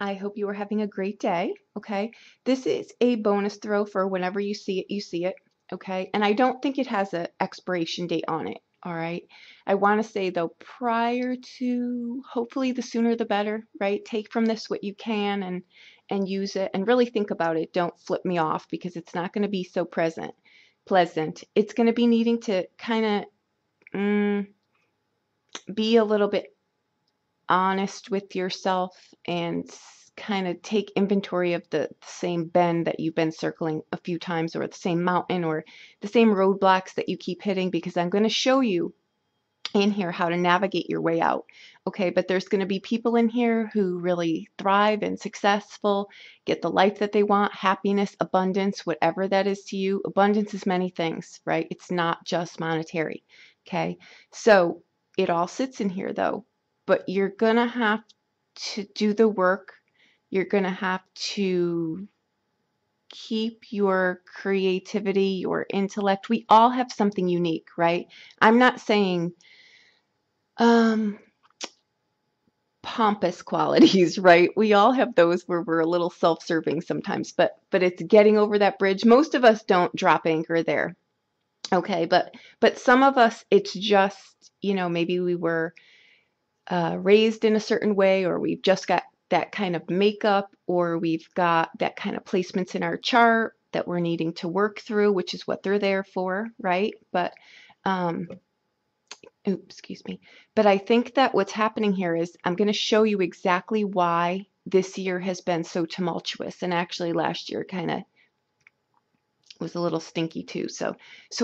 I hope you are having a great day, okay? This is a bonus throw for whenever you see it, you see it, okay? And I don't think it has an expiration date on it, all right? I want to say though, prior to, hopefully the sooner the better, right? Take from this what you can and use it and really think about it. Don't flip me off because it's not going to be so pleasant. It's going to be needing to kind of be a little bit honest with yourself and kind of take inventory of the same bend that you've been circling a few times, or the same mountain, or the same roadblocks that you keep hitting, because I'm going to show you in here how to navigate your way out. Okay, but there's going to be people in here who really thrive and successful, get the life that they want, happiness, abundance, whatever that is to you. Abundance is many things, right? It's not just monetary. Okay, so it all sits in here though, but you're going to have to do the work. You're going to have to keep your creativity, your intellect. We all have something unique, right? I'm not saying pompous qualities, right? We all have those where we're a little self-serving sometimes, but it's getting over that bridge. Most of us don't drop anchor there. Okay, but some of us, it's just, maybe we were raised in a certain way, or we've just got that kind of makeup, or we've got that kind of placements in our chart that we're needing to work through, which is what they're there for, right? But oops, excuse me. But I think that what's happening here is I'm going to show you exactly why this year has been so tumultuous. And actually last year kind of was a little stinky too. So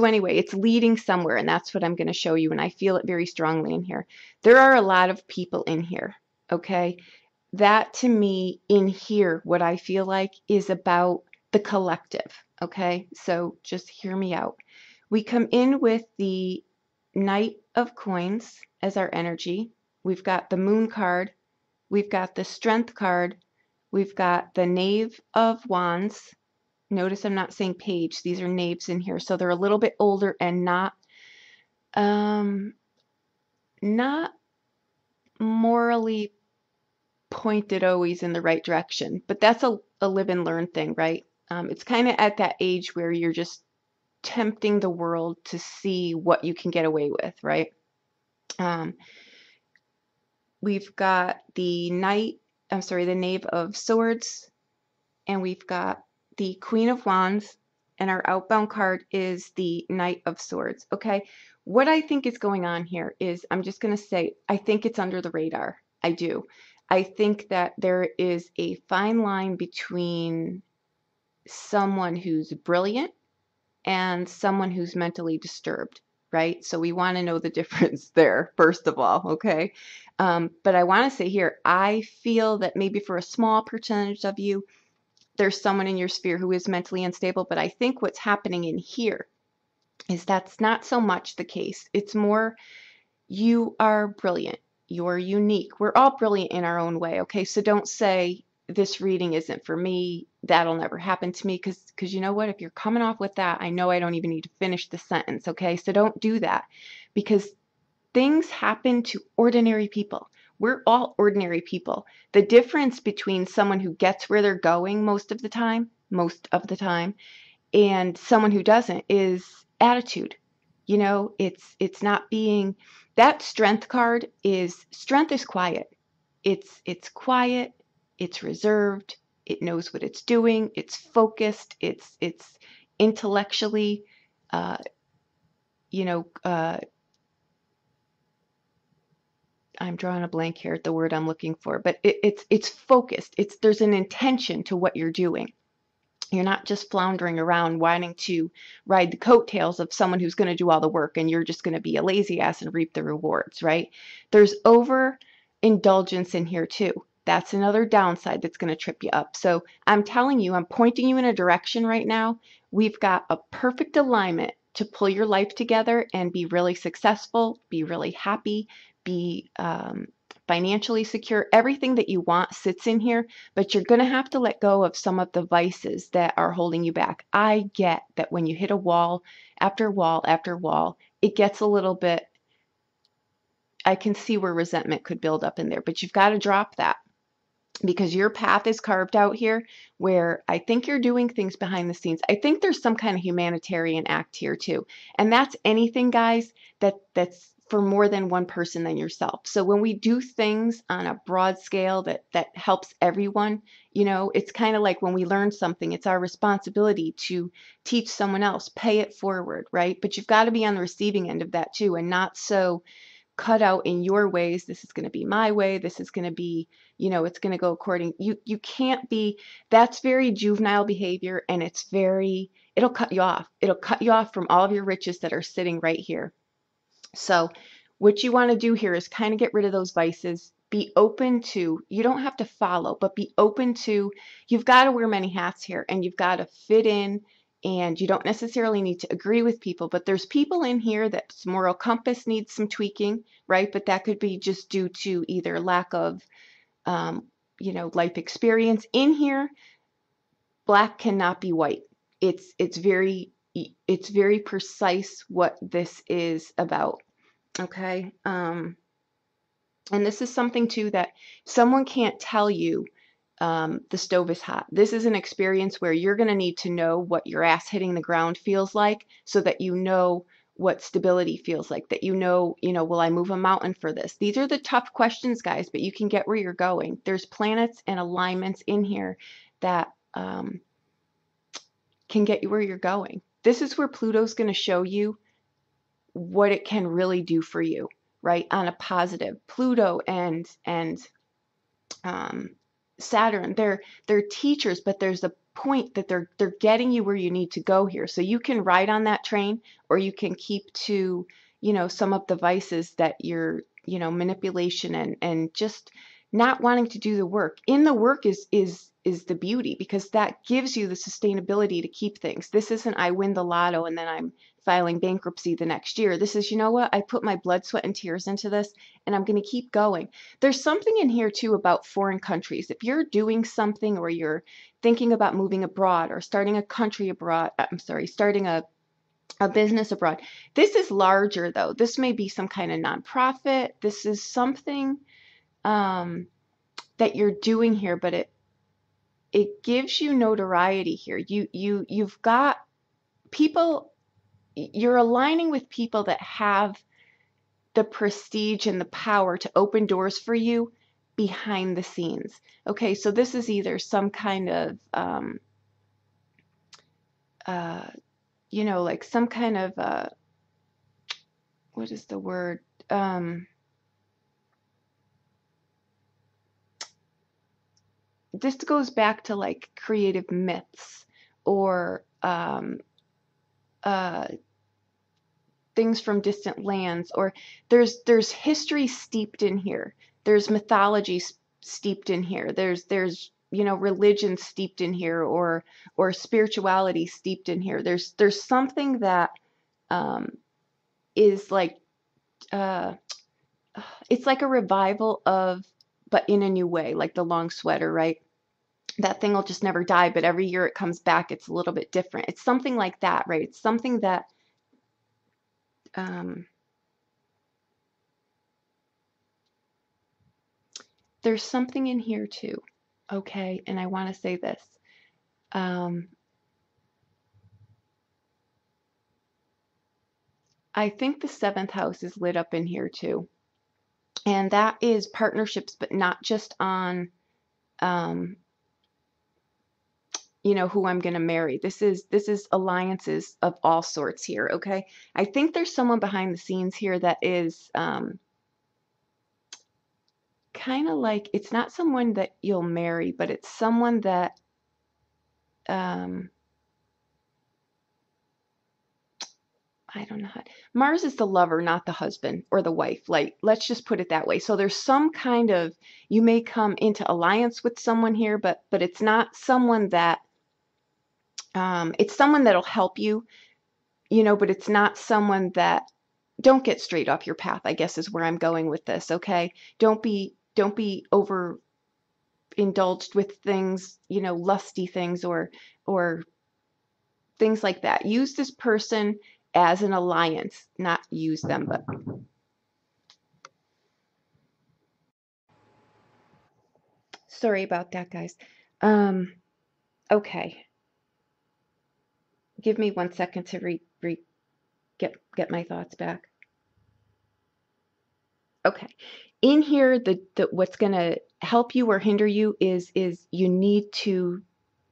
anyway, it's leading somewhere, and that's what I'm going to show you. And I feel it very strongly in here. There are a lot of people in here. Okay. That to me in here, what I feel like is about the collective. Okay. So just hear me out. We come in with the Knight of Coins as our energy. We've got the Moon card. We've got the Strength card. We've got the Knave of Wands. Notice I'm not saying page. These are knaves in here. So they're a little bit older and not morally pointed always in the right direction. But that's a live and learn thing, right? It's kind of at that age where you're just tempting the world to see what you can get away with, right? We've got the the Knave of Swords, and we've got the Queen of Wands, and our outbound card is the Knight of Swords. Okay, what I think is going on here is, I'm just going to say, I think it's under the radar. I do. I think that there is a fine line between someone who's brilliant and someone who's mentally disturbed, right? So we want to know the difference there, first of all, okay? But I want to say here, I feel that maybe for a small percentage of you, there's someone in your sphere who is mentally unstable, but I think what's happening in here is that's not so much the case. It's more, you are brilliant. You're unique. We're all brilliant in our own way, okay? So don't say, this reading isn't for me, that'll never happen to me, because you know what, if you're coming off with that, I know I don't even need to finish the sentence, okay? So don't do that, because things happen to ordinary people. We're all ordinary people. The difference between someone who gets where they're going most of the time, and someone who doesn't is attitude. It's not being, that Strength card is, strength is quiet. It's quiet. It's reserved. It knows what it's doing. It's focused. It's intellectually, I'm drawing a blank here at the word I'm looking for, but it's focused. There's an intention to what you're doing. You're not just floundering around wanting to ride the coattails of someone who's going to do all the work, and you're just going to be a lazy ass and reap the rewards, right? There's overindulgence in here too. That's another downside that's going to trip you up. So I'm telling you, I'm pointing you in a direction right now. We've got a perfect alignment to pull your life together and be really successful, be really happy, be financially secure. Everything that you want sits in here, but you're going to have to let go of some of the vices that are holding you back. I get that when you hit a wall after wall after wall, it gets a little bit, I can see where resentment could build up in there, but you've got to drop that. because your path is carved out here where I think you're doing things behind the scenes. I think there's some kind of humanitarian act here too. And that's anything, guys, that's for more than one person than yourself. So when we do things on a broad scale that helps everyone, you know, it's kind of like when we learn something, it's our responsibility to teach someone else, pay it forward, right? But you've got to be on the receiving end of that too, and not so cut out in your ways. This is going to be my way. This is going to be, you know, it's going to go according. You can't be. That's very juvenile behavior, and it's very. It'll cut you off. It'll cut you off from all of your riches that are sitting right here. So, what you want to do here is kind of get rid of those vices. Be open to. You don't have to follow, but be open to. You've got to wear many hats here, and you've got to fit in, and you don't necessarily need to agree with people, but there's people in here that's moral compass needs some tweaking, right? But that could be just due to either lack of, um, you know, life experience. In here, black cannot be white. It's very precise what this is about. Okay. And this is something too that someone can't tell you the stove is hot. This is an experience where you're going to need to know what your ass hitting the ground feels like so that you know what stability feels like, that you know, will I move a mountain for this? These are the tough questions, guys, but you can get where you're going. There's planets and alignments in here that can get you where you're going. This is where Pluto's going to show you what it can really do for you, right? On a positive. Pluto and Saturn, they're teachers, but there's a point that they're getting you where you need to go here. So you can ride on that train, or you can keep to, some of the vices that you're, manipulation and just not wanting to do the work. In the work is the beauty, because that gives you the sustainability to keep things. This isn't I win the lotto and then I'm filing bankruptcy the next year. This is, you know what? I put my blood, sweat, and tears into this, and I'm going to keep going. There's something in here too about foreign countries. If you're doing something, or you're thinking about moving abroad, or starting a country abroad, starting a business abroad. This is larger though. This may be some kind of nonprofit. This is something that you're doing here, but it gives you notoriety here. You've got people, you're aligning with people that have the prestige and the power to open doors for you behind the scenes. Okay, so this is either some kind of like some kind of what is the word? This goes back to like creative myths, or things from distant lands, or there's history steeped in here. There's mythology steeped in here. There's religion steeped in here, or spirituality steeped in here. There's something that is like it's like a revival of, but in a new way, like the long sweater, right? That thing will just never die, but every year it comes back, it's a little bit different. It's something like that, right? It's something that there's something in here too, okay? And I want to say this. I think the 7th house is lit up in here too. And that is partnerships, but not just on who I'm going to marry. This is alliances of all sorts here, okay? I think there's someone behind the scenes here that is kind of like, it's not someone that you'll marry, but it's someone that I don't know how. Mars is the lover, not the husband or the wife. Like, let's just put it that way. So there's some kind of, you may come into alliance with someone here, but it's not someone that it's someone that'll help you, but it's not someone that, don't get straight off your path, I guess is where I'm going with this, okay? Don't be over indulged with things, lusty things or things like that. Use this person as an alliance, not use them, but Sorry about that, guys. Um, okay. Give me 1 second to get my thoughts back. Okay. In here, the what's gonna help you or hinder you is you need to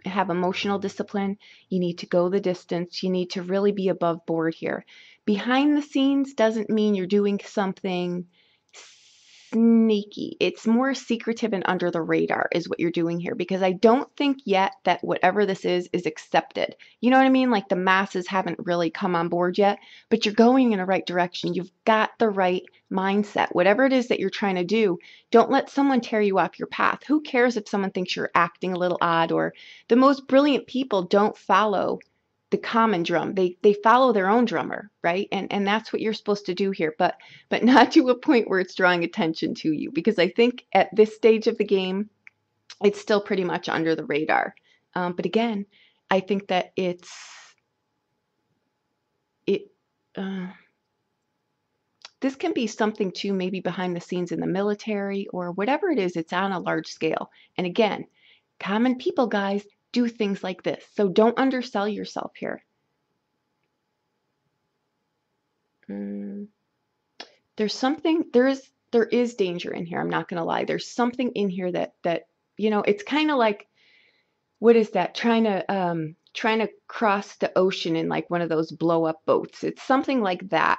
have emotional discipline. You need to go the distance. You need to really be above board here. Behind the scenes doesn't mean you're doing something sneaky. It's more secretive and under the radar is what you're doing here, because I don't think yet that whatever this is accepted. You know what I mean? Like the masses haven't really come on board yet, but you're going in the right direction. You've got the right mindset. Whatever it is that you're trying to do, don't let someone tear you off your path. Who cares if someone thinks you're acting a little odd? Or the most brilliant people don't follow the common drum. They follow their own drummer, right? And that's what you're supposed to do here, but not to a point where it's drawing attention to you, because I think at this stage of the game, it's still pretty much under the radar. But again, I think that it this can be something too, maybe behind the scenes in the military or whatever it is. It's on a large scale. And again, common people, guys, do things like this. So don't undersell yourself here. There's something, there is danger in here. I'm not going to lie. There's something in here that it's kind of like, what is that? Trying to cross the ocean in like one of those blow up boats. It's something like that,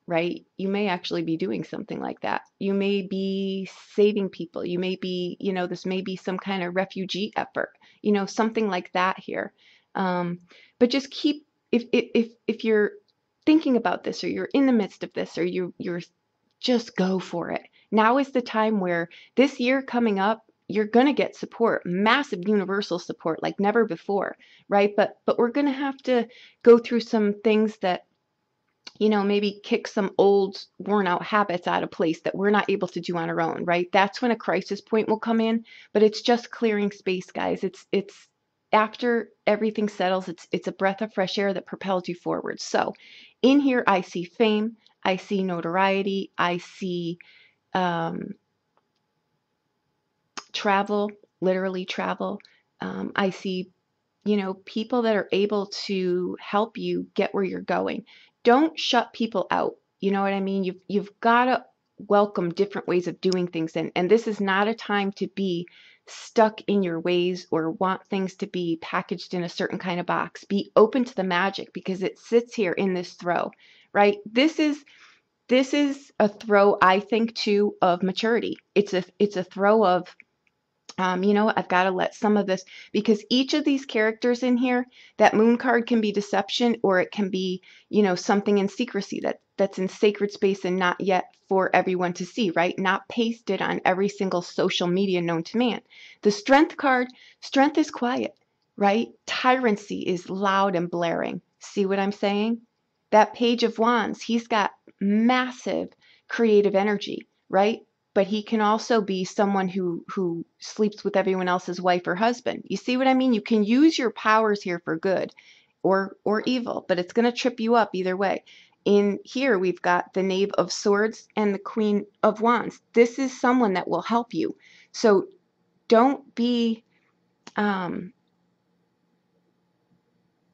right? You may actually be doing something like that. You may be saving people. You may be, this may be some kind of refugee effort, something like that here. But just keep, if you're thinking about this, or you're in the midst of this, or you're just go for it. Now is the time where this year coming up, you're going to get support, massive universal support like never before, right? But we're going to have to go through some things that, maybe kick some old worn out habits out of place that we're not able to do on our own, right? That's when a crisis point will come in, but it's just clearing space, guys. It's after everything settles, it's a breath of fresh air that propels you forward. So in here, I see fame, I see notoriety, I see travel, literally travel. I see, people that are able to help you get where you're going. Don't shut people out. You know what I mean? You've got to welcome different ways of doing things. And this is not a time to be stuck in your ways or want things to be packaged in a certain kind of box. Be open to the magic, because it sits here in this throw, right? This is a throw, I think, too, of maturity. It's a throw of, I've got to let some of this, because each of these characters in here, that moon card can be deception, or it can be, something in secrecy that's in sacred space and not yet for everyone to see, right? Not pasted on every single social media known to man. The strength card, strength is quiet, right? Tyrancy is loud and blaring. See what I'm saying? That page of wands, he's got massive creative energy, right? But he can also be someone who sleeps with everyone else's wife or husband. You see what I mean? You can use your powers here for good or evil, but it's going to trip you up either way. In here, we've got the Knave of Swords and the Queen of Wands. This is someone that will help you. So don't be, the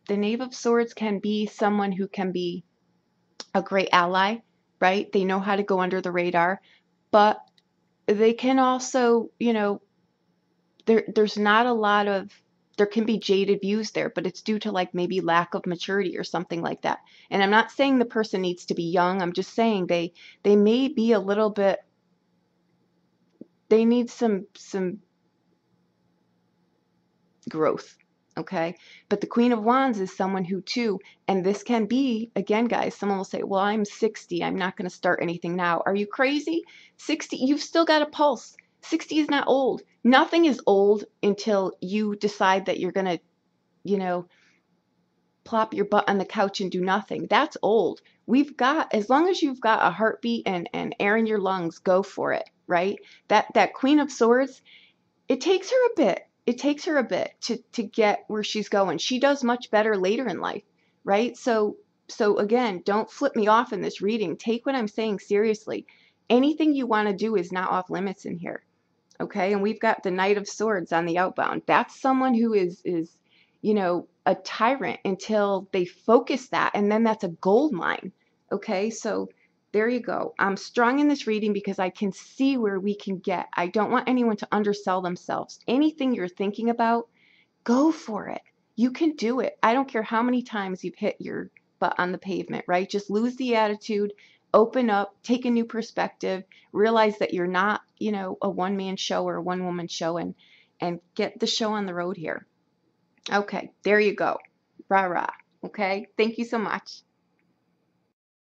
Knave of Swords can be someone who can be a great ally, right? They know how to go under the radar, but they can also, there's not a lot of, there can be jaded views there, but it's due to like maybe lack of maturity or something like that. And I'm not saying the person needs to be young. I'm just saying they may be a little bit, they need some growth. Okay. But the Queen of Wands is someone who too, and this can be, again, guys, someone will say, well, I'm 60. I'm not going to start anything now. Are you crazy? 60, you've still got a pulse. 60 is not old. Nothing is old until you decide that you're going to, plop your butt on the couch and do nothing. That's old. We've got, as long as you've got a heartbeat and air in your lungs, go for it, right? That Queen of Swords, it takes her a bit. It takes her a bit to get where she's going. She does much better later in life, right? So again, don't flip me off in this reading. Take what I'm saying seriously. Anything you want to do is not off limits in here, Okay, and we've got the Knight of Swords on the outbound. That's someone who is, you know, a tyrant until they focus that, and then that's a gold mine. Okay, so there you go. I'm strong in this reading because I can see where we can get. I don't want anyone to undersell themselves. Anything you're thinking about, go for it. You can do it. I don't care how many times you've hit your butt on the pavement, right? Just lose the attitude, open up, take a new perspective, realize that you're not, you know, a one-man show or a one-woman show, and get the show on the road here. Okay, there you go. Rah rah. Okay, thank you so much.